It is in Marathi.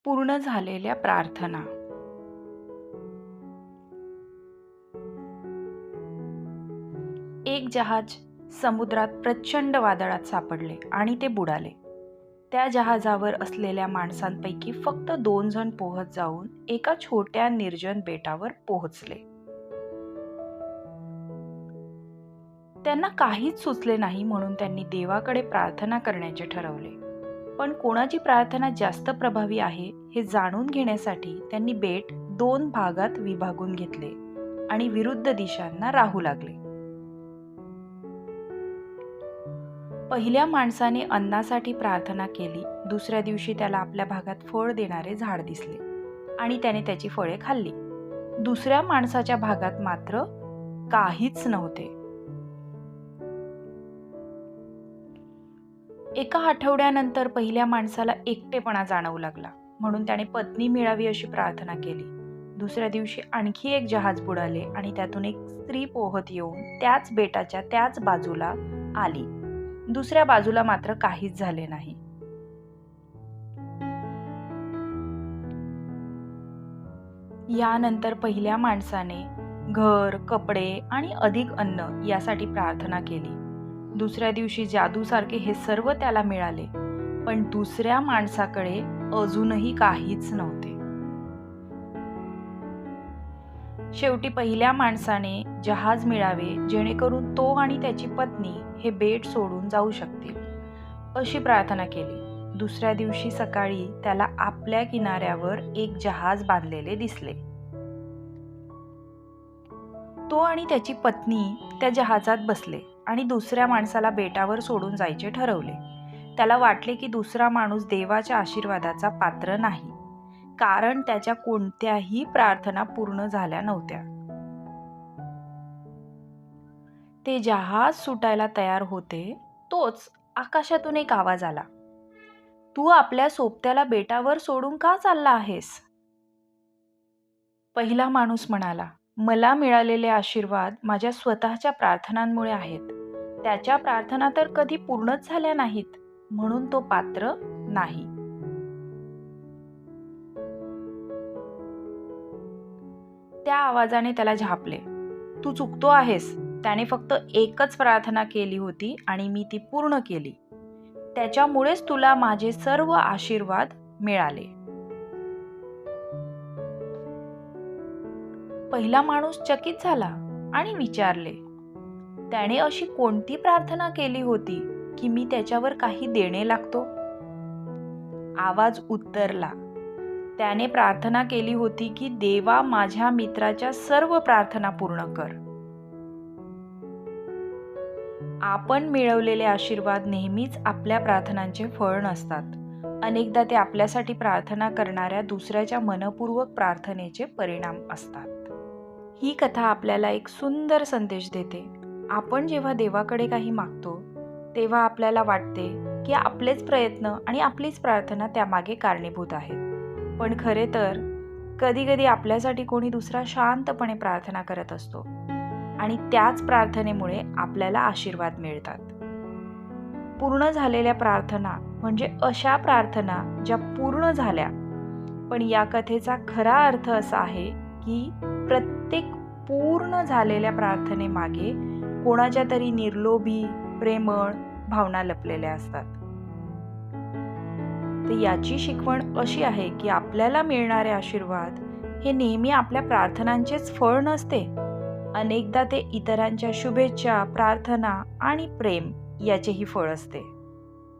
पूर्ण झालेल्या प्रार्थना. एक जहाज समुद्रात प्रचंड वादळात सापडले आणि ते बुडाले. त्या जहाजावर असलेल्या माणसांपैकी फक्त 2 जण पोहत जाऊन एका छोट्या निर्जन बेटावर पोहोचले. त्यांना काहीच सुचले नाही म्हणून त्यांनी देवाकडे प्रार्थना करण्याचे ठरवले. पण कोणाची प्रार्थना जास्त प्रभावी आहे हे जाणून घेण्यासाठी त्यांनी बेट 2 भागात विभागून घेतले आणि विरुद्ध दिशांना राहू लागले. पहिल्या माणसाने अन्नासाठी प्रार्थना केली. दुसऱ्या दिवशी त्याला आपल्या भागात फळ देणारे झाड दिसले आणि त्याने त्याची फळे खाल्ली. दुसऱ्या माणसाच्या भागात मात्र काहीच नव्हते. एका आठवड्यानंतर पहिल्या माणसाला एकटेपणा जाणवू लागला म्हणून त्याने पत्नी मिळावी अशी प्रार्थना केली. दुसऱ्या दिवशी आणखी एक जहाज बुडाले आणि त्यातून एक स्त्री पोहत येऊन त्याच बेटाच्या त्याच बाजूला आली. दुसऱ्या बाजूला मात्र काहीच झाले नाही. यानंतर पहिल्या माणसाने घर, कपडे आणि अधिक अन्न यासाठी प्रार्थना केली. दुसऱ्या दिवशी जादूसारखे हे सर्व त्याला मिळाले, पण दुसऱ्या माणसाकडे अजूनही काहीच नव्हते. शेवटी पहिल्या माणसाने जहाज मिळावे जेणेकरून तो आणि त्याची पत्नी हे बेट सोडून जाऊ शकतील अशी प्रार्थना केली. दुसऱ्या दिवशी सकाळी त्याला आपल्या किनाऱ्यावर एक जहाज बांधलेले दिसले. तो आणि त्याची पत्नी त्या जहाजात बसले आणि दुसऱ्या माणसाला बेटावर सोडून जायचे ठरवले. त्याला वाटले की दुसरा माणूस देवाच्या आशीर्वादाचा पात्र नाही, कारण त्याच्या कोणत्याही प्रार्थना पूर्ण झाल्या नव्हत्या. ते जहाज सुटायला तयार होते तोच आकाशातून एक आवाज आला, "तू आपल्या सोबत्याला बेटावर सोडून का चालला आहेस?" पहिला माणूस म्हणाला, "मला मिळालेले आशीर्वाद माझ्या स्वतःच्या प्रार्थनांमुळे आहेत. त्याच्या प्रार्थना तर कधी पूर्णच झाल्या नाहीत, म्हणून तो पात्र नाही." त्या आवाजाने त्याला झापले, "तू चुकतो आहेस. त्याने फक्त एकच प्रार्थना केली होती आणि मी ती पूर्ण केली. त्याच्यामुळेच तुला माझे सर्व आशीर्वाद मिळाले." पहिला माणूस चकित झाला आणि विचारले, "त्याने अशी कोणती प्रार्थना केली होती की मी त्याच्यावर काही देणे लागतो?" आवाज उत्तरला, "त्याने प्रार्थना केली होती की देवा माझ्या मित्राच्या सर्व प्रार्थना पूर्ण कर." आपण मिळवलेले आशीर्वाद नेहमीच आपल्या प्रार्थनांचे फळ नसतात. अनेकदा ते आपल्यासाठी प्रार्थना करणाऱ्या दुसऱ्याच्या मनपूर्वक प्रार्थनेचे परिणाम असतात. ही कथा आपल्याला एक सुंदर संदेश देते. आपण जेव्हा देवाकडे काही मागतो तेव्हा आपल्याला वाटते की आपलेच प्रयत्न आणि आपलीच प्रार्थना त्यामागे कारणीभूत आहेत. पण खरे तर कधी आपल्यासाठी कोणी दुसरा शांतपणे प्रार्थना करत असतो आणि त्याच प्रार्थनेमुळे आपल्याला आशीर्वाद मिळतात. पूर्ण झालेल्या प्रार्थना म्हणजे अशा प्रार्थना ज्या पूर्ण झाल्या. पण या कथेचा खरा अर्थ असा आहे की प्रत्येक पूर्ण झालेल्या प्रार्थनेमागे कोणाच्या तरी निर्लोभी, प्रेमळ भावना लपलेल्या असतात. तर याची शिकवण अशी आहे की आपल्याला मिळणारे आशीर्वाद हे नेहमी आपल्या प्रार्थनांचेच फळ नसते. अनेकदा ते इतरांच्या शुभेच्छा, प्रार्थना आणि प्रेम याचेही फळ असते.